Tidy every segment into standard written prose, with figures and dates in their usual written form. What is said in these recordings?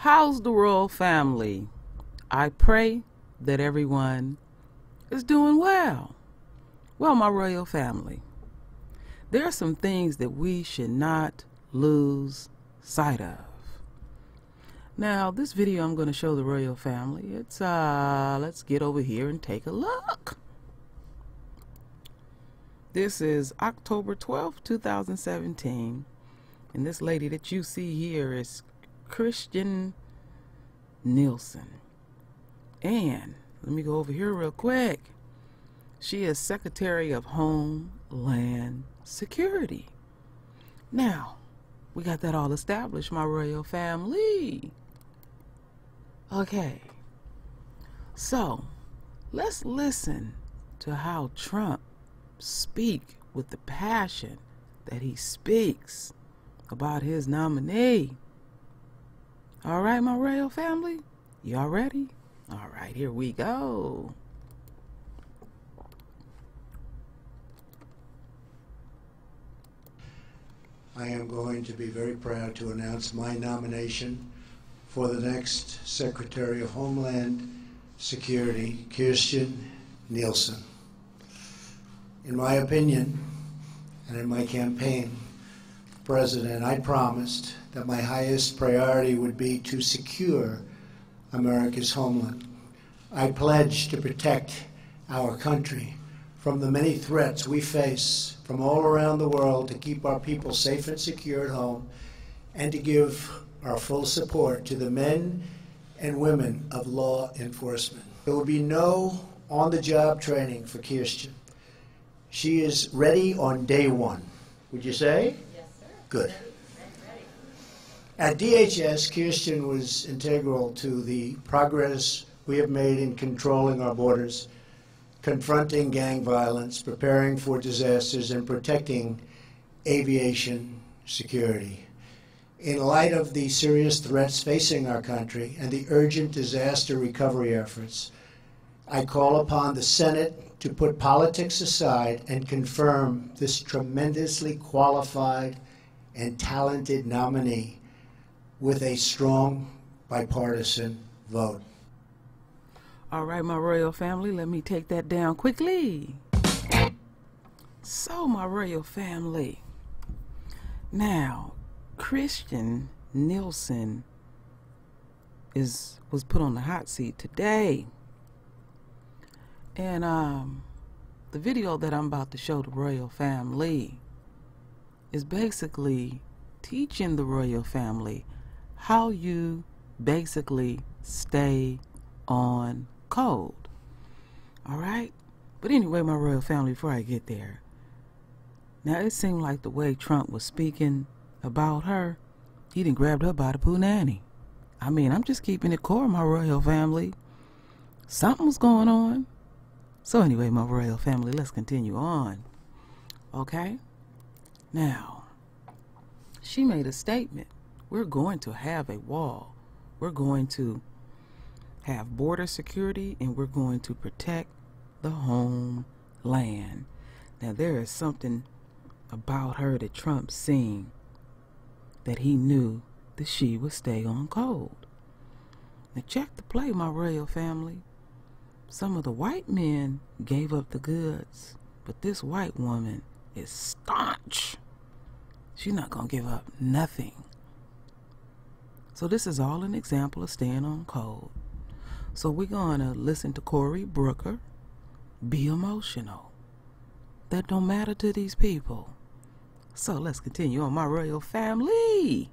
How's the royal family? I pray that everyone is doing well. Well, my royal family, there are some things that we should not lose sight of. Now, this video I'm going to show the royal family. It's let's get over here and take a look. This is October 12th, 2017, and this lady that you see here is Kirstjen Nielsen. And let me go over here real quick. She is Secretary of Homeland Security. Now, we got that all established, my royal family. Okay, so let's listen to how Trump speak with the passion that he speaks about his nominee. All right, my royal family, y'all ready? All right, here we go. I am going to be very proud to announce my nomination for the next Secretary of Homeland Security, Kirstjen Nielsen. In my opinion, and in my campaign, President, I promised that my highest priority would be to secure America's homeland. I pledge to protect our country from the many threats we face from all around the world, to keep our people safe and secure at home, and to give our full support to the men and women of law enforcement. There will be no on-the-job training for Kirstjen. She is ready on day one. Would you say? Yes, sir. Good. Ready. At DHS, Kirstjen was integral to the progress we have made in controlling our borders, confronting gang violence, preparing for disasters, and protecting aviation security. In light of the serious threats facing our country and the urgent disaster recovery efforts, I call upon the Senate to put politics aside and confirm this tremendously qualified and talented nominee with a strong bipartisan vote. All right, my royal family, let me take that down quickly. So, my royal family, now, Kirstjen Nielsen was put on the hot seat today. And the video that I'm about to show the royal family is basically teaching the royal family how you basically stay on code. All right? But anyway, my royal family, before I get there, now it seemed like the way Trump was speaking about her, he done grabbed her by the punani. I mean, I'm just keeping it core, my royal family. Something was going on. So anyway, my royal family, let's continue on. Okay? Now, she made a statement. We're going to have a wall. We're going to have border security, and we're going to protect the homeland. Now, there is something about her that Trump seen that he knew that she would stay on code. Now, check the play, my royal family. Some of the white men gave up the goods, but this white woman is staunch. She's not going to give up nothing. So this is all an example of staying on code. So we're going to listen to Cory Booker, be emotional. That don't matter to these people. So let's continue on, my royal family.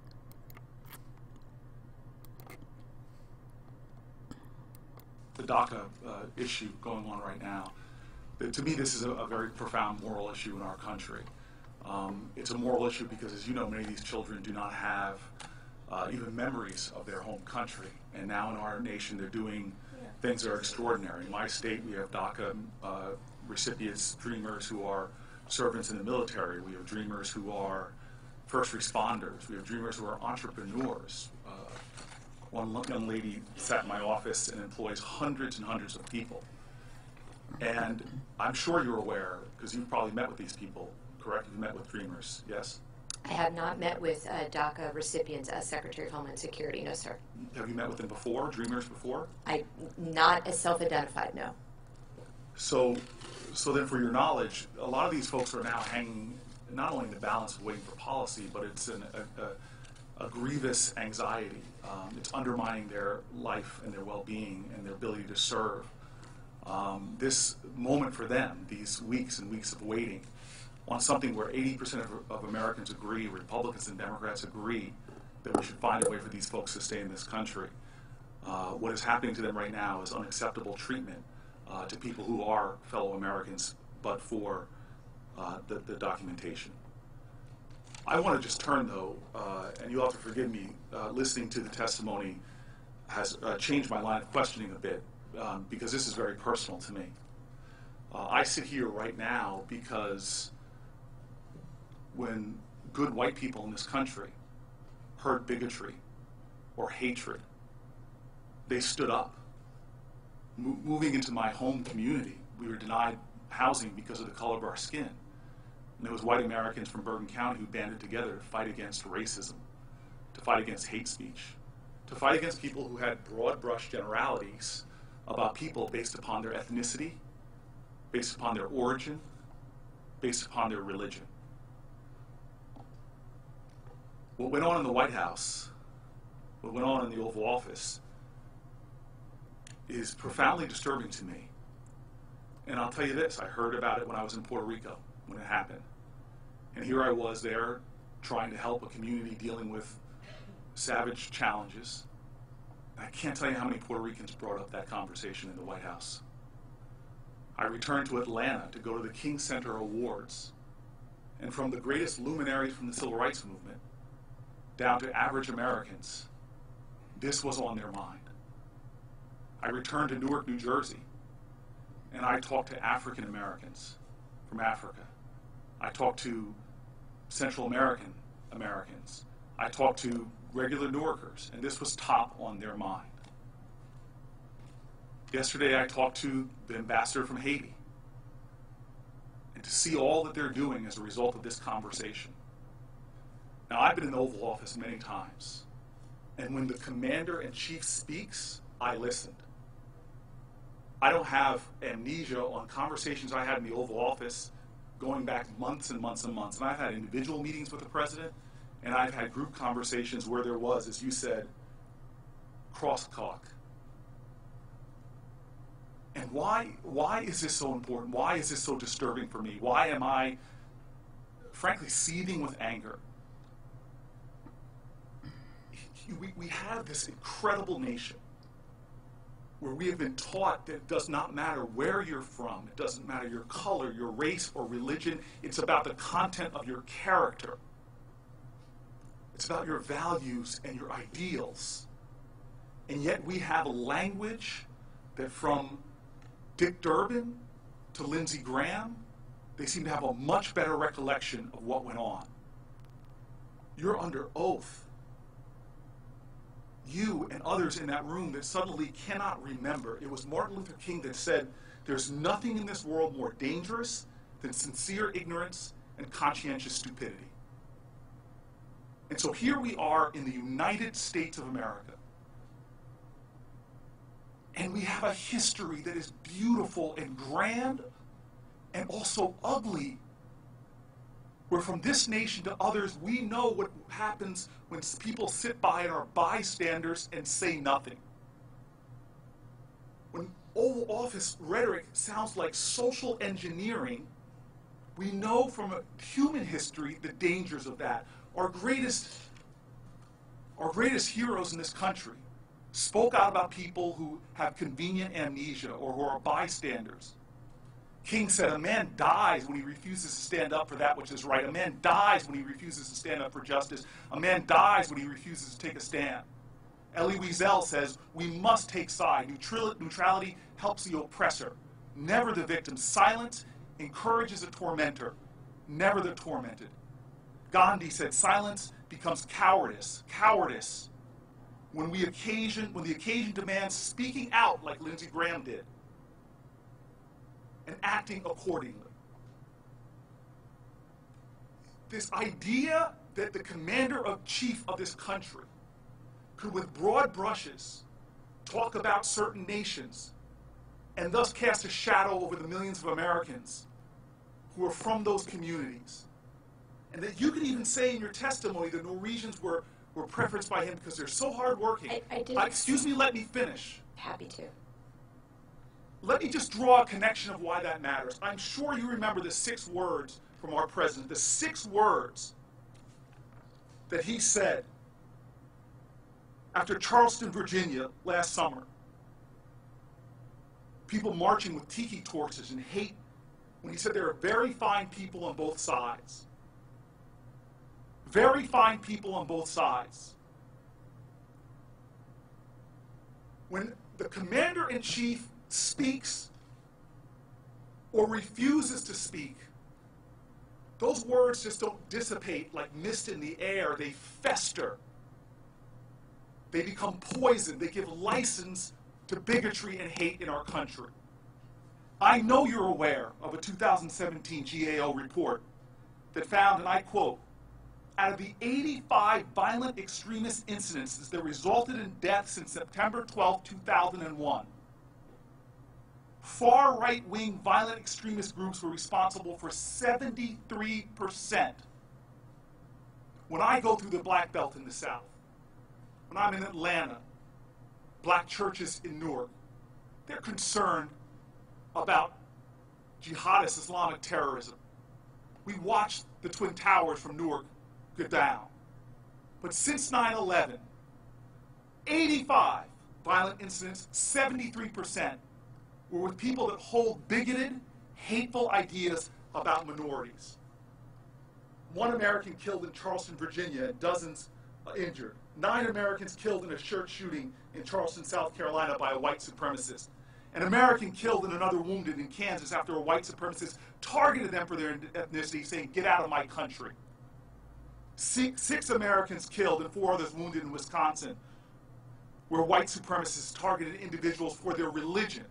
The DACA issue going on right now, to me this is a very profound moral issue in our country. It's a moral issue because, as you know, many of these children do not have even memories of their home country. And now in our nation, they're doing things that are extraordinary. In my state, we have DACA recipients, dreamers who are servants in the military. We have dreamers who are first responders. We have dreamers who are entrepreneurs. One young lady sat in my office and employs hundreds and hundreds of people. And I'm sure you're aware, because you've probably met with these people, correct? You've met with dreamers, yes? I have not met with DACA recipients as Secretary of Homeland Security, no, sir. Have you met with them before, Dreamers before? Not as self-identified, no. So then for your knowledge, a lot of these folks are now hanging not only in the balance of waiting for policy, but it's a grievous anxiety. It's undermining their life and their well-being and their ability to serve. This moment for them, these weeks and weeks of waiting, on something where 80% of Americans agree, Republicans and Democrats agree, that we should find a way for these folks to stay in this country. What is happening to them right now is unacceptable treatment to people who are fellow Americans, but for the documentation. I want to just turn, though, and you'll have to forgive me, listening to the testimony has changed my line of questioning a bit, because this is very personal to me. I sit here right now because when good white people in this country heard bigotry or hatred, they stood up. Moving into my home community, we were denied housing because of the color of our skin. And there was white Americans from Bergen County who banded together to fight against racism, to fight against hate speech, to fight against people who had broad brush generalities about people based upon their ethnicity, based upon their origin, based upon their religion. What went on in the White House, what went on in the Oval Office, is profoundly disturbing to me. And I'll tell you this, I heard about it when I was in Puerto Rico, when it happened. And here I was there trying to help a community dealing with savage challenges. And I can't tell you how many Puerto Ricans brought up that conversation in the White House. I returned to Atlanta to go to the King Center Awards. And from the greatest luminaries from the Civil Rights Movement down to average Americans, this was on their mind. I returned to Newark, New Jersey, and I talked to African Americans from Africa. I talked to Central American Americans. I talked to regular Newarkers, and this was top on their mind. Yesterday I talked to the ambassador from Haiti, and to see all that they're doing as a result of this conversation. Now, I've been in the Oval Office many times, and when the commander-in-chief speaks, I listened. I don't have amnesia on conversations I had in the Oval Office going back months and months and months. And I've had individual meetings with the president, and I've had group conversations where there was, as you said, crosstalk. And why is this so important? Why is this so disturbing for me? Why am I, frankly, seething with anger? We have this incredible nation where we have been taught that it does not matter where you're from, it doesn't matter your color, your race, or religion, it's about the content of your character. It's about your values and your ideals. And yet we have a language that from Dick Durbin to Lindsey Graham, they seem to have a much better recollection of what went on. You're under oath. You and others in that room that suddenly cannot remember. It was Martin Luther King that said, there's nothing in this world more dangerous than sincere ignorance and conscientious stupidity. And so here we are in the United States of America. And we have a history that is beautiful and grand and also ugly, where from this nation to others, we know what happens when people sit by and are bystanders and say nothing. When Oval Office rhetoric sounds like social engineering, we know from human history the dangers of that. Our greatest heroes in this country spoke out about people who have convenient amnesia or who are bystanders. King said, a man dies when he refuses to stand up for that which is right. A man dies when he refuses to stand up for justice. A man dies when he refuses to take a stand. Elie Wiesel says, we must take side. Neutrality helps the oppressor, never the victim. Silence encourages a tormentor, never the tormented. Gandhi said, silence becomes cowardice. Cowardice when the occasion demands speaking out like Lindsey Graham did and acting accordingly. This idea that the commander-in-chief of this country could, with broad brushes, talk about certain nations and thus cast a shadow over the millions of Americans who are from those communities. And that you could even say in your testimony that Norwegians were preferenced by him because they're so hardworking. I did. Excuse me, let me finish. Happy to. Let me just draw a connection of why that matters. I'm sure you remember the 6 words from our president, the 6 words that he said after Charleston, Virginia last summer. People marching with tiki torches and hate, when he said there are very fine people on both sides. Very fine people on both sides. When the commander-in-chief speaks or refuses to speak, those words just don't dissipate like mist in the air. They fester. They become poison. They give license to bigotry and hate in our country. I know you're aware of a 2017 GAO report that found, and I quote, out of the 85 violent extremist incidences that resulted in death since September 12, 2001, far right-wing violent extremist groups were responsible for 73%. When I go through the Black Belt in the South, when I'm in Atlanta, black churches in Newark, they're concerned about jihadist Islamic terrorism. We watched the Twin Towers from Newark go down. But since 9/11, 85 violent incidents, 73% were with people that hold bigoted, hateful ideas about minorities. 1 American killed in Charleston, Virginia, and dozens injured. 9 Americans killed in a church shooting in Charleston, South Carolina by a white supremacist. An American killed and another wounded in Kansas after a white supremacist targeted them for their ethnicity, saying, "Get out of my country." 6 Americans killed and 4 others wounded in Wisconsin, where white supremacists targeted individuals for their religion.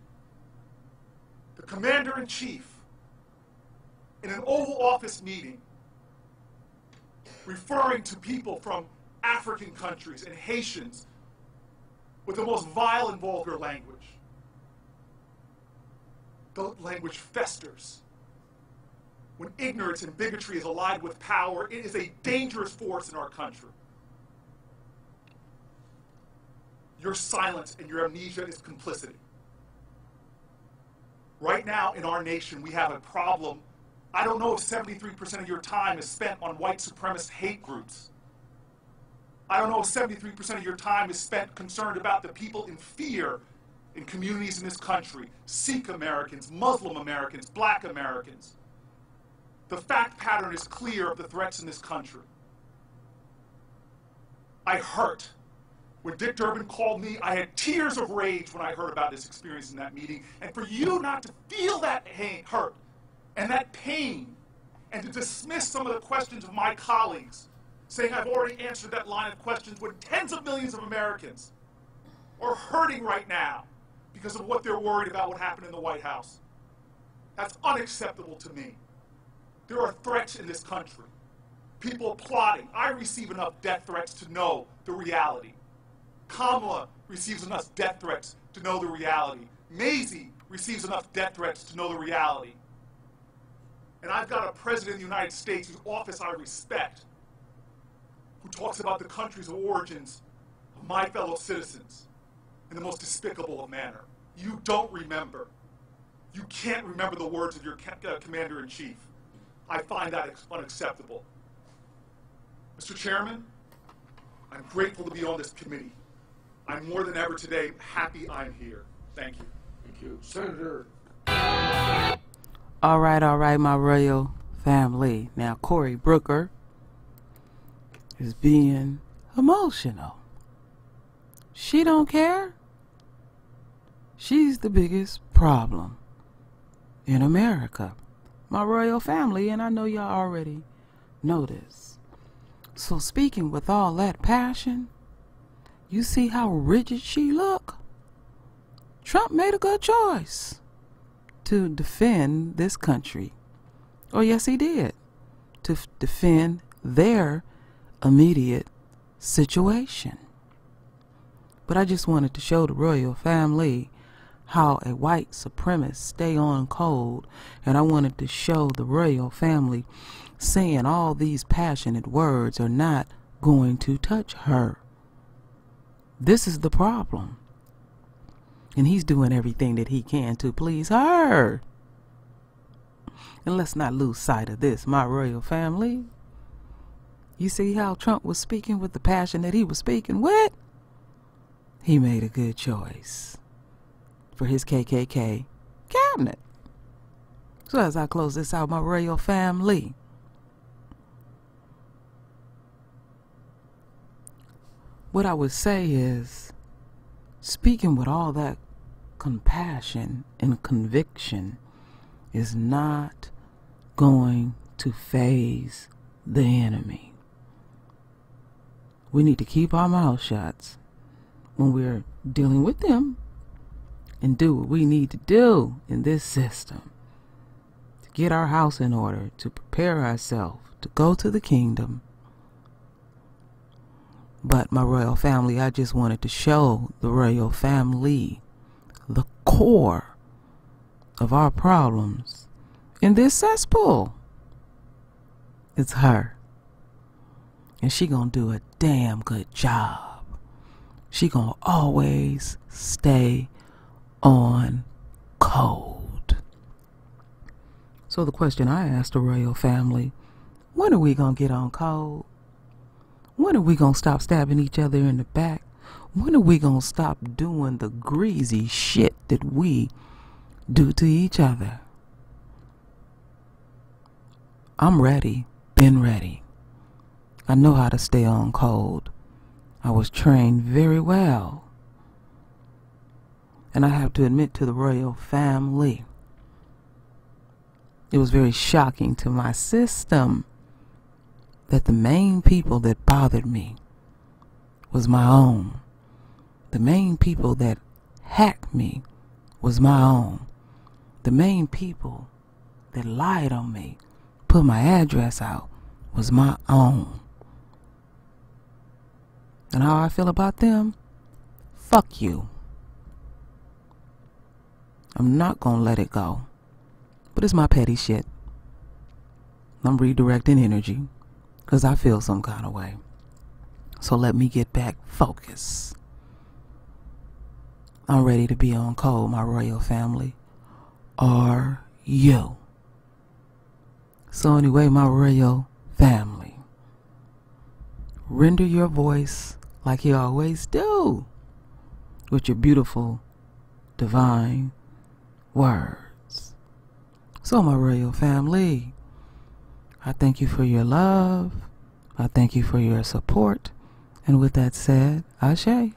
The commander-in-chief, in an Oval Office meeting, referring to people from African countries and Haitians with the most vile and vulgar language. The language festers. When ignorance and bigotry is allied with power, it is a dangerous force in our country. Your silence and your amnesia is complicity. Right now in our nation, we have a problem. I don't know if 73% of your time is spent on white supremacist hate groups. I don't know if 73% of your time is spent concerned about the people in fear in communities in this country. Sikh Americans, Muslim Americans, Black Americans. The fact pattern is clear of the threats in this country. I hurt. When Dick Durbin called me, I had tears of rage when I heard about this experience in that meeting. And for you not to feel that hurt and that pain, and to dismiss some of the questions of my colleagues, saying I've already answered that line of questions when tens of millions of Americans are hurting right now because of what they're worried about what happened in the White House. That's unacceptable to me. There are threats in this country. People plotting. I receive enough death threats to know the reality. Kamala receives enough death threats to know the reality. Mazie receives enough death threats to know the reality. And I've got a president of the United States whose office I respect, who talks about the countries of origins of my fellow citizens in the most despicable of manner. You don't remember. You can't remember the words of your commander-in-chief. I find that unacceptable. Mr. Chairman, I'm grateful to be on this committee. I'm more than ever today happy I'm here. Thank you. Thank you. Senator. All right, my royal family. Now, Cory Booker is being emotional. She don't care. She's the biggest problem in America. My royal family, and I know y'all already know this. So speaking with all that passion, you see how rigid she look? Trump made a good choice to defend this country. Oh, yes, he did. To defend their immediate situation. But I just wanted to show the royal family how a white supremacist stay on code, and I wanted to show the royal family saying all these passionate words are not going to touch her. This is the problem. And he's doing everything that he can to please her. And let's not lose sight of this, my royal family. You see how Trump was speaking with the passion that he was speaking with? He made a good choice for his KKK cabinet. So as I close this out, my royal family, what I would say is, speaking with all that compassion and conviction is not going to faze the enemy. We need to keep our mouth shut when we're dealing with them and do what we need to do in this system to get our house in order, to prepare ourselves to go to the kingdom. But my royal family, I just wanted to show the royal family the core of our problems in this cesspool. It's her. And she gonna do a damn good job. She gonna always stay on code. So the question I asked the royal family, when are we gonna get on code? When are we gonna stop stabbing each other in the back? When are we gonna stop doing the greasy shit that we do to each other? I'm ready, been ready. I know how to stay on code. I was trained very well. And I have to admit to the royal family, it was very shocking to my system that the main people that bothered me was my own. The main people that hacked me was my own. The main people that lied on me, put my address out, was my own. And how I feel about them? Fuck you. I'm not gonna let it go. But it's my petty shit. I'm redirecting energy because I feel some kind of way. So let me get back focused. I'm ready to be on code, my royal family. Are you? So anyway, my royal family, render your voice like you always do with your beautiful, divine words. So my royal family, I thank you for your love. I thank you for your support. And with that said, Ashe.